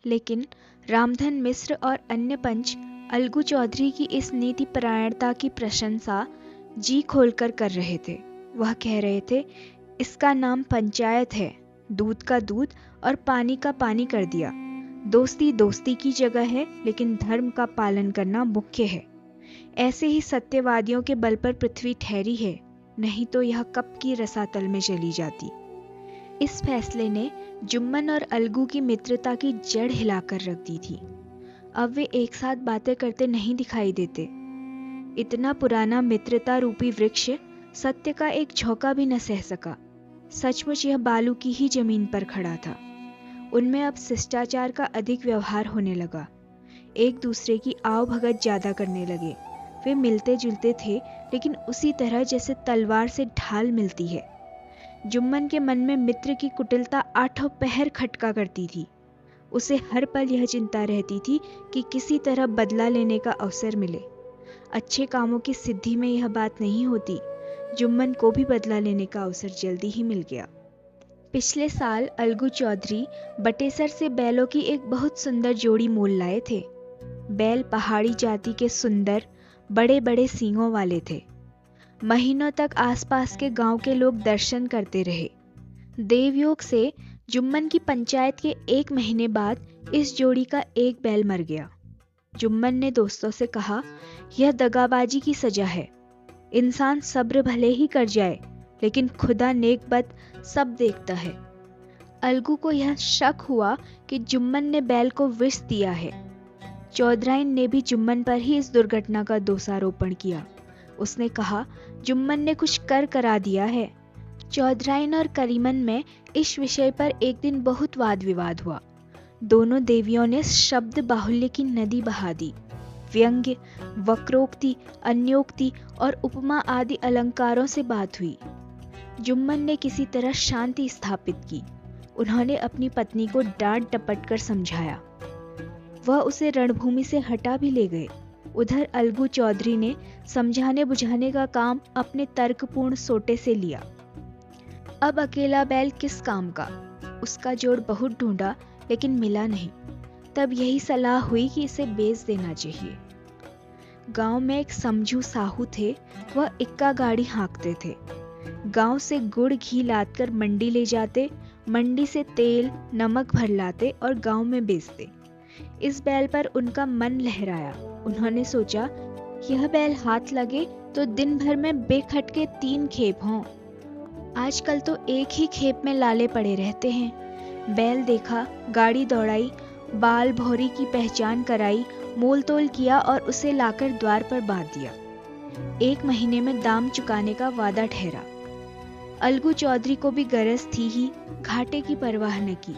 लेकिन रामधन मिश्र और अन्य पंच अलगू चौधरी की इस नीति परायणता की प्रशंसा जी खोलकर कर रहे थे। वह कह रहे थे, इसका नाम पंचायत है, दूध का दूध और पानी का पानी कर दिया। दोस्ती दोस्ती की जगह है, लेकिन धर्म का पालन करना मुख्य है। ऐसे ही सत्यवादियों के बल पर पृथ्वी ठहरी है, नहीं तो यह कब की रसातल में चली जाती। इस फैसले ने जुम्मन और अलगू की मित्रता की जड़ हिलाकर रख दी थी। अब वे एक साथ बातें करते नहीं दिखाई देते। इतना पुराना मित्रता रूपी वृक्ष सत्य का एक झोंका भी न सह सका। सचमुच यह बालू की ही जमीन पर खड़ा था। उनमें अब शिष्टाचार का अधिक व्यवहार होने लगा। एक दूसरे की आव भगत ज्यादा करने लगे। वे मिलते जुलते थे, लेकिन उसी तरह जैसे तलवार से ढाल मिलती है। जुम्मन के मन में मित्र की कुटिलता आठों पहर खटका करती थी। उसे हर पल यह चिंता रहती थी कि किसी तरह बदला लेने का अवसर मिले। अच्छे कामों की सिद्धि में यह बात नहीं होती। जुम्मन को भी बदला लेने का अवसर जल्दी ही मिल गया। पिछले साल अलगू चौधरी बटेसर से बैलों की एक बहुत सुंदर जोड़ी मोल लाए थे। बैल पहाड़ी जाति के सुंदर बड़े बड़े सींगों वाले थे। महीनों तक आसपास के गांव के लोग दर्शन करते रहे। देवयोग से जुम्मन की पंचायत के 1 महीने बाद इस जोड़ी का एक बैल मर गया। जुम्मन ने दोस्तों से कहा, यह दगाबाजी की सजा है। इंसान सब्र भले ही कर जाए, लेकिन खुदा नेकबद सब देखता है। अलगू को यह शक हुआ कि जुम्मन ने बैल को विष दिया है। चौधराइन ने भी जुम्मन पर ही इस दुर्घटना का दोषारोपण किया। उसने कहा, जुम्मन ने कुछ कर करा दिया है। चौधराइन और करीमन में इस विषय पर एक दिन बहुत वाद विवाद हुआ। दोनों देवियों ने शब्द बाहुल्य की नदी बहा दी। व्यंग्य, वक्रोक्ति, अन्योक्ति और उपमा आदि अलंकारों से बात हुई। जुम्मन ने किसी तरह शांति स्थापित की। उन्होंने अपनी पत्नी को डांट डपट कर समझाया। वह उसे रणभूमि से हटा भी ले गए। उधर अलगू चौधरी ने समझाने बुझाने का काम अपने तर्कपूर्ण सोटे से लिया। अब अकेला बैल किस काम का? उसका जोड़ बहुत ढूंढा, लेकिन मिला नहीं। तब यही सलाह हुई कि इसे बेच देना चाहिए। गांव में एक समझू साहू थे। वह इक्का गाड़ी हाँकते थे। गांव से गुड़ घी लादकर मंडी ले जाते, मंडी से तेल नमक भर लाते और गांव में बेचते। इस बैल पर उनका मन लहराया। उन्होंने सोचा, यह बैल हाथ लगे तो दिन भर में बेखटके 3 खेप हों। आजकल तो एक ही खेप में लाले पड़े रहते हैं। बैल देखा, गाड़ी दौड़ाई, बाल भौरी की पहचान कराई, मोल तोल किया और उसे लाकर द्वार पर बांध दिया। 1 महीने में दाम चुकाने का वादा ठहरा। अलगू चौधरी को भी गरज थी ही, घाटे की परवाह न की।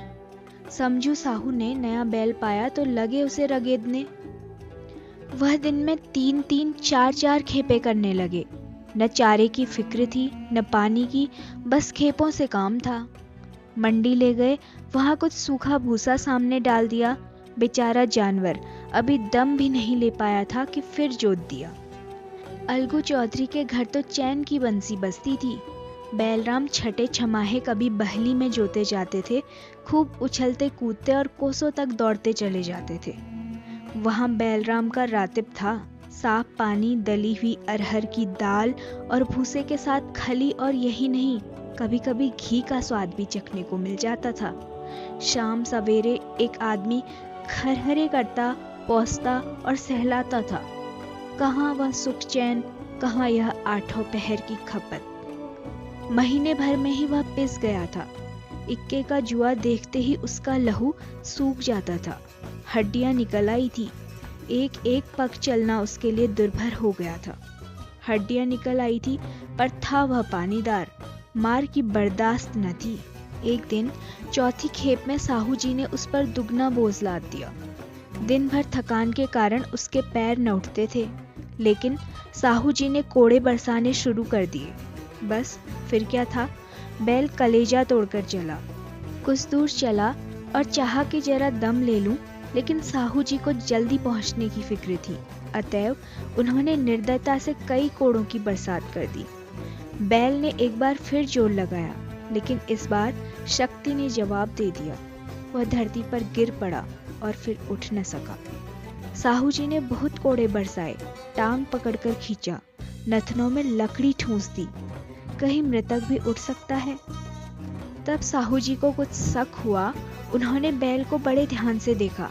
समझू साहू ने नया बैल पाया तो लगे उसे रगेदने। वह दिन में 3-3, 4-4 खेपे करने लगे। न चारे की फिक्र थी, न पानी की, बस खेपों से काम था। मंडी ले गए, वहां कुछ सूखा भूसा सामने डाल दिया। बेचारा जानवर अभी दम भी नहीं ले पाया था कि फिर जोत दिया। अलगू चौधरी के घर तो चैन की बंसी बजती थी। बैलराम छठे छमाहे कभी बहली में जोते जाते थे। खूब उछलते कूदते और कोसों तक दौड़ते चले जाते थे। वहां बैलराम का रातिब था। साफ पानी, दली हुई अरहर की दाल और भूसे के साथ खली, और यही नहीं, कभी कभी घी का स्वाद भी चखने को मिल जाता था। शाम सवेरे एक आदमी खरहरे करता, पौसता और सहलाता था। कहाँ वह सुख चैन, कहाँ यह 8 पहर की खपत। महीने भर में ही वह पिस गया था। इक्के का जुआ देखते ही उसका लहू सूख जाता था। हड्डियां निकल आई थी। एक एक पग चलना उसके लिए दुर्भर हो गया था। हड्डियां निकल आई थी, पर था वह पानीदार। मार की बर्दाश्त न थी। एक दिन चौथी खेप में साहू जी ने उस पर दुगना बोझ लाद दिया। दिन भर थकान के कारण उसके पैर न उठते थे, लेकिन साहू जी ने कोड़े बरसाने शुरू कर दिए। बस फिर क्या था, बैल कलेजा तोड़कर चला। कुछ दूर चला और चाहा कि जरा दम ले लूं, लेकिन साहू जी को जल्दी पहुंचने की फिक्र थी। अतएव उन्होंने निर्दयता से कई कोड़ों की बरसात कर दी। बैल ने एक बार फिर जोर लगाया, लेकिन इस बार शक्ति ने जवाब दे दिया। वह धरती पर गिर पड़ा और फिर उठ न सका। साहू जी ने बहुत कोड़े बरसाए, टांग पकड़कर खींचा, नथनों में लकड़ी ठूंस दी, कहीं मृतक भी उठ सकता है। तब साहू जी को कुछ शक हुआ। उन्होंने बैल को बड़े ध्यान से देखा,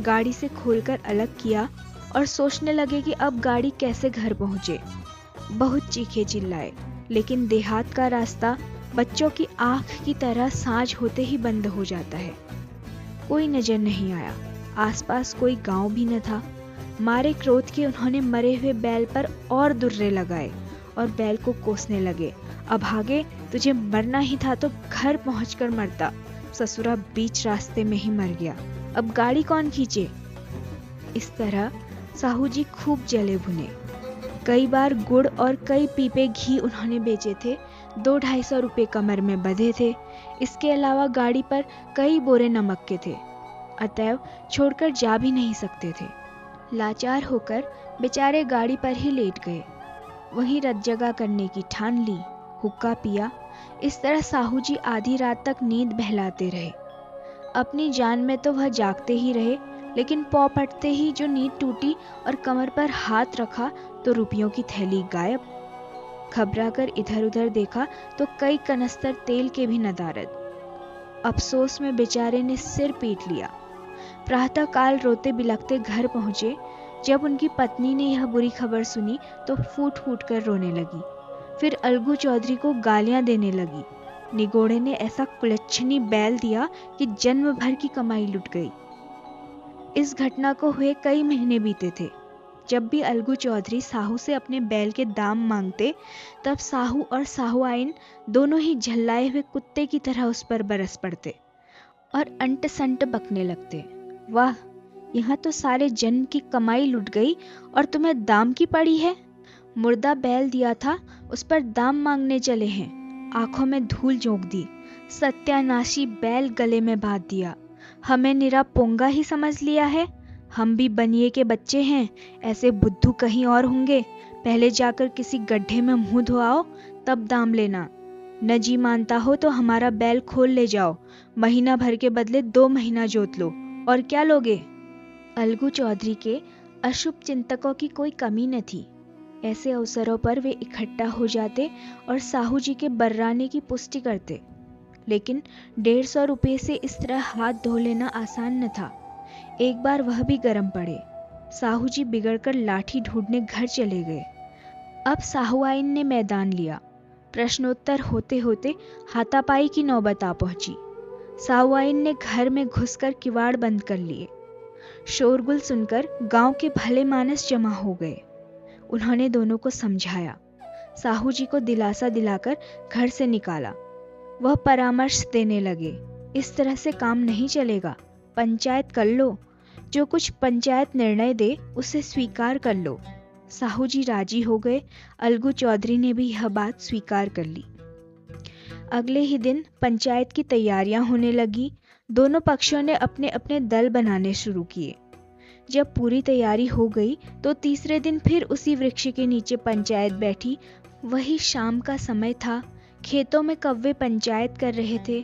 गाड़ी से खोलकर अलग किया और सोचने लगे कि अब गाड़ी कैसे घर पहुंचे। बहुत चीखे चिल्लाए, लेकिन देहात का रास्ता बच्चों की आंख की तरह सांझ होते ही बंद हो जाता है। कोई नजर नहीं आया, आसपास कोई गांव भी न था। मारे क्रोध के उन्होंने मरे हुए बैल पर और दुर्रे लगाए और बैल को कोसने लगे। अभागे, तुझे मरना ही था तो घर पहुंचकर मरता, ससुरा बीच रास्ते में ही मर गया, अब गाड़ी कौन खींचे। इस तरह साहू जी खूब जले भुने। कई बार गुड़ और कई पीपे घी उन्होंने बेचे थे, 200-250 रुपए कमर में बंधे थे। इसके अलावा गाड़ी पर कई बोरे नमक के थे, अतएव छोड़कर जा भी नहीं सकते थे। लाचार होकर बेचारे गाड़ी पर ही लेट गए, वहीं रत जगा करने की ठान ली, हुक्का पिया। इस तरह साहू जी आधी रात तक नींद बहलाते रहे। अपनी जान में तो वह जागते ही रहे, लेकिन पौ फटते ही जो नींद टूटी और कमर पर हाथ रखा तो रुपयों की थैली गायब। घबरा कर इधर उधर देखा तो कई कनस्तर तेल के भी नदारद। अफसोस में बेचारे ने सिर पीट लिया। प्रातः काल रोते बिलखते घर पहुंचे। जब उनकी पत्नी ने यह बुरी खबर सुनी तो फूट फूट कर रोने लगी, फिर अलगू चौधरी को गालियां देने लगी। निगोड़े ने ऐसा कुलच्छनी बैल दिया कि जन्म भर की कमाई लुट गई। इस घटना को हुए कई महीने बीते थे। जब भी अलगू चौधरी साहू से अपने बैल के दाम मांगते, तब साहू और साहूआइन दोनों ही झल्लाए हुए कुत्ते की तरह उस पर बरस पड़ते और अंट संट बकने लगते। वाह, यहाँ तो सारे जन्म की कमाई लुट गई और तुम्हें दाम की पड़ी है। मुर्दा बैल दिया था, उस पर दाम मांगने चले हैं। आंखों में धूल झोंक दी। सत्यानाशी बैल गले में बांध दिया। हमें निरा पोंगा ही समझ लिया है। हम भी बनिए के बच्चे हैं, ऐसे बुद्धू कहीं और होंगे। पहले जाकर किसी गड्ढे में मुंह धोआओ, तब दाम लेना। न जी मानता हो तो हमारा बैल खोल ले जाओ, महीना भर के बदले 2 महीना जोत लो, और क्या लोगे। अलगू चौधरी के अशुभ चिंतकों की कोई कमी न थी। ऐसे अवसरों पर वे इकट्ठा हो जाते और साहू जी के बर्राने की पुष्टि करते। लेकिन 150 रुपये से इस तरह हाथ धो लेना आसान न था। एक बार वह भी गर्म पड़े। साहू जी बिगड़कर लाठी ढूंढने घर चले गए। अब साहूआइन ने मैदान लिया। प्रश्नोत्तर होते होते हाथापाई की नौबत आ पहुंची। साहूआइन ने घर में घुसकर किवाड़ बंद कर लिए। शोरगुल सुनकर गांव के भले मानस जमा हो गए। उन्होंने दोनों को समझाया, साहू जी को दिलासा दिलाकर घर से निकाला। वह परामर्श देने लगे, इस तरह से काम नहीं चलेगा, पंचायत कर लो, जो कुछ पंचायत निर्णय दे उसे स्वीकार कर लो। साहू जी राजी हो गए। अलगू चौधरी ने भी यह बात स्वीकार कर ली। अगले ही दिन पंचायत की तैयारियां होने लगी। दोनों पक्षों ने अपने अपने दल बनाने शुरू किए। जब पूरी तैयारी हो गई तो तीसरे दिन फिर उसी वृक्ष के नीचे पंचायत बैठी। वही शाम का समय था। खेतों में कौवे पंचायत कर रहे थे।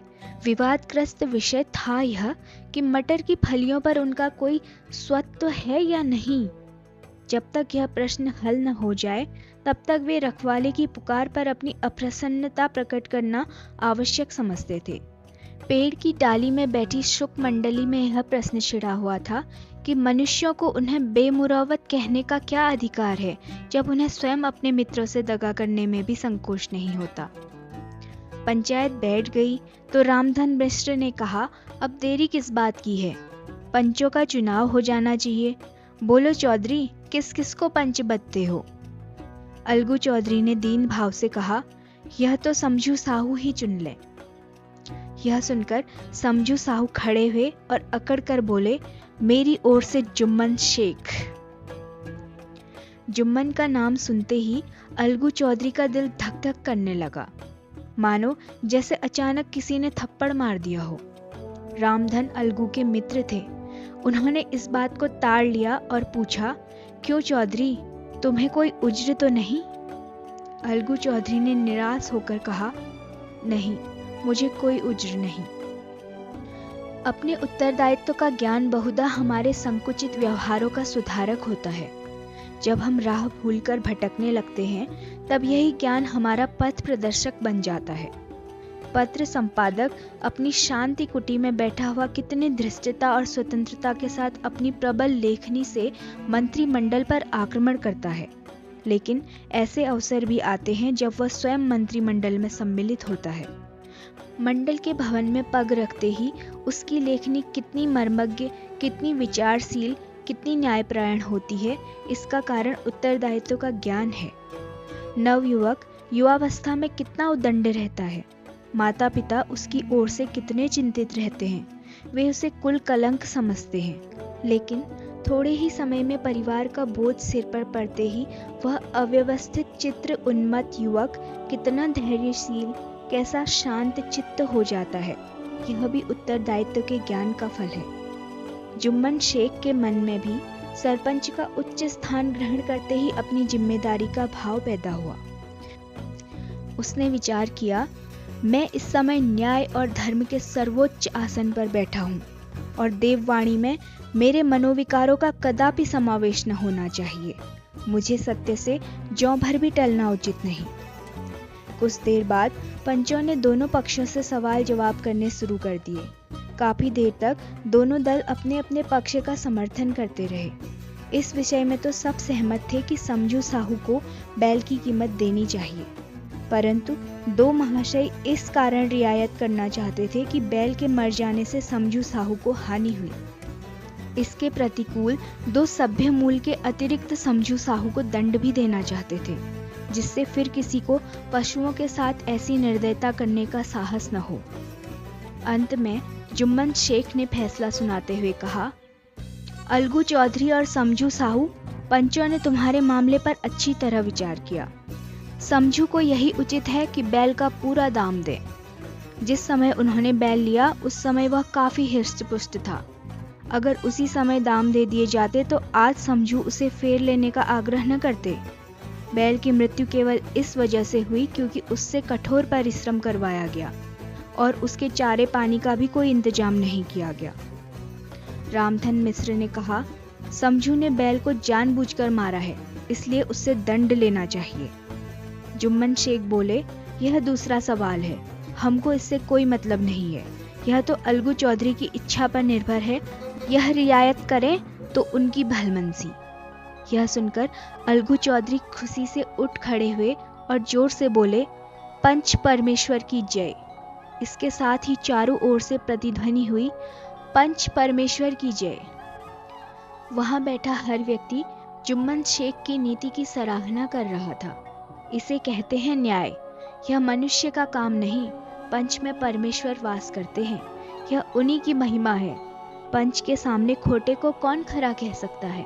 विवादग्रस्त विषय था यह कि मटर की फलियों पर उनका कोई स्वत्व है या नहीं। जब तक यह प्रश्न हल न हो जाए तब तक वे रखवाले की पुकार पर अपनी अप्रसन्नता प्रकट करना आवश्यक समझते थे। पेड़ की डाली में बैठी शुक मंडली में यह प्रश्न छिड़ा हुआ था कि मनुष्यों को उन्हें बेमुरौवत कहने का क्या अधिकार है, जब उन्हें स्वयं अपने मित्रों से दगा करने में भी संकोच नहीं होता। पंचायत बैठ गई तो रामधन मिश्र ने कहा, अब देरी किस बात की है, पंचों का चुनाव हो जाना चाहिए। बोलो चौधरी, किस किस को पंच बदते हो। अलगू चौधरी ने दीन भाव से कहा, यह तो समझू साहू ही चुन ले। यह सुनकर समझू साहू खड़े हुए और अकड़ कर बोले, मेरी ओर से जुम्मन शेख। जुम्मन का नाम सुनते ही अलगू चौधरी का दिल धक धक करने लगा, मानो जैसे अचानक किसी ने थप्पड़ मार दिया हो। रामधन अलगू के मित्र थे। उन्होंने इस बात को ताड़ लिया और पूछा, क्यों चौधरी, तुम्हें कोई उज्र तो नहीं। अलगू चौधरी ने निराश होकर कहा, नहीं, मुझे कोई उज्र नहीं। अपने उत्तरदायित्व का ज्ञान बहुधा हमारे संकुचित व्यवहारों का सुधारक होता है। जब हम राह भूलकर भटकने लगते हैं तब यही ज्ञान हमारा पथ प्रदर्शक बन जाता है। पत्र संपादक अपनी शांति कुटी में बैठा हुआ कितने धृष्टता और स्वतंत्रता के साथ अपनी प्रबल लेखनी से मंत्रिमंडल पर आक्रमण करता है, लेकिन ऐसे अवसर भी आते हैं जब वह स्वयं मंत्रिमंडल में सम्मिलित होता है। मंडल के भवन में पग रखते ही उसकी लेखनी कितनी मर्मज्ञ, कितनी विचारशील, कितनी न्यायपरायण होती है, इसका कारण उत्तरदायित्व का ज्ञान है। नवयुवक युवावस्था में कितना उद्दंड रहता है, माता पिता उसकी ओर से कितने चिंतित रहते हैं, वे उसे कुल कलंक समझते हैं, लेकिन थोड़े ही समय में परिवार का बोझ सिर पर पड़ते ही वह अव्यवस्थित चित्र उन्मत्त युवक कितना धैर्यशील, कैसा शांत चित्त हो जाता है। यह भी उत्तरदायित्व के ज्ञान का फल है। जुम्मन शेख के मन में भी सरपंच का उच्च स्थान ग्रहण करते ही अपनी जिम्मेदारी का भाव पैदा हुआ। उसने विचार किया, मैं इस समय न्याय और धर्म के सर्वोच्च आसन पर बैठा हूँ और देववाणी में मेरे मनोविकारों का कदापि समावेश न होना चाहिए। मुझे सत्य से ज्यों भर भी टलना उचित नहीं। कुछ देर बाद पंचों ने दोनों पक्षों से सवाल जवाब करने शुरू कर दिए। काफी देर तक दोनों दल अपने अपने पक्ष का समर्थन करते रहे। इस विषय में तो सब सहमत थे कि समझू साहू को बैल की कीमत देनी चाहिए, परंतु दो महाशय इस कारण रियायत करना चाहते थे कि बैल के मर जाने से समझू साहू को हानि हुई। इसके प्रतिकूल दो सभ्य मूल के अतिरिक्त समझू साहू को दंड भी देना चाहते थे, जिससे फिर किसी को पशुओं के साथ ऐसी निर्दयता करने का साहस न हो। अंत में जुम्मन शेख ने फैसला सुनाते हुए कहा, अलगू चौधरी और समझू साहू, पंचों ने तुम्हारे मामले पर अच्छी तरह विचार किया। समझू को यही उचित है कि बैल का पूरा दाम दे। जिस समय उन्होंने बैल लिया उस समय वह काफी हृष्ट-पुष्ट था। अगर उसी समय दाम दे दिए जाते तो आज समझू उसे फेर लेने का आग्रह न करते। बैल की मृत्यु केवल इस वजह से हुई क्योंकि उससे कठोर परिश्रम करवाया गया और उसके चारे पानी का भी कोई इंतजाम नहीं किया गया। रामधन मिश्र ने कहा, समझू ने बैल को जानबूझकर मारा है, इसलिए उससे दंड लेना चाहिए। जुम्मन शेख बोले, यह दूसरा सवाल है, हमको इससे कोई मतलब नहीं है। यह तो अलगू चौधरी की इच्छा पर निर्भर है। यह रियायत करें तो उनकी भलमनसी। यह सुनकर अलगू चौधरी खुशी से उठ खड़े हुए और जोर से बोले, पंच परमेश्वर की जय। इसके साथ ही चारों ओर से प्रतिध्वनि हुई, पंच परमेश्वर की जय। वहां बैठा हर व्यक्ति जुम्मन शेख की नीति की सराहना कर रहा था। इसे कहते हैं न्याय। यह मनुष्य का काम नहीं, पंच में परमेश्वर वास करते हैं। यह उन्हीं की महिमा है। पंच के सामने खोटे को कौन खरा कह सकता है।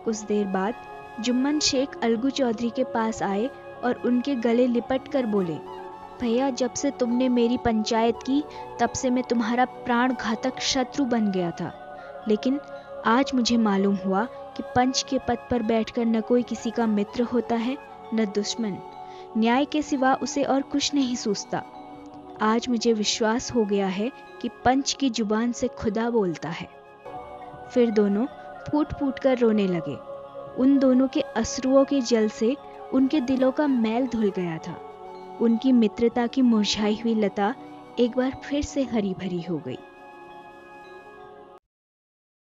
कुछ देर बाद जुम्मन शेख अलगू चौधरी के पास आए और उनके गले लिपट कर बोले, भैया, जब से तुमने मेरी पंचायत की तब से मैं तुम्हारा प्राण घातक शत्रु बन गया था, लेकिन आज मुझे मालूम हुआ कि पंच के पद पर बैठकर न कोई किसी का मित्र होता है न दुश्मन। न्याय के सिवा उसे और कुछ नहीं सूझता। आज मुझे विश्वास हो गया है कि पंच की जुबान से खुदा बोलता है। फिर दोनों फूट फूट कर रोने लगे। उन दोनों के अश्रुओं के जल से उनके दिलों का मैल धुल गया था। उनकी मित्रता की मुरझाई हुई लता एक बार फिर से हरी भरी हो गई।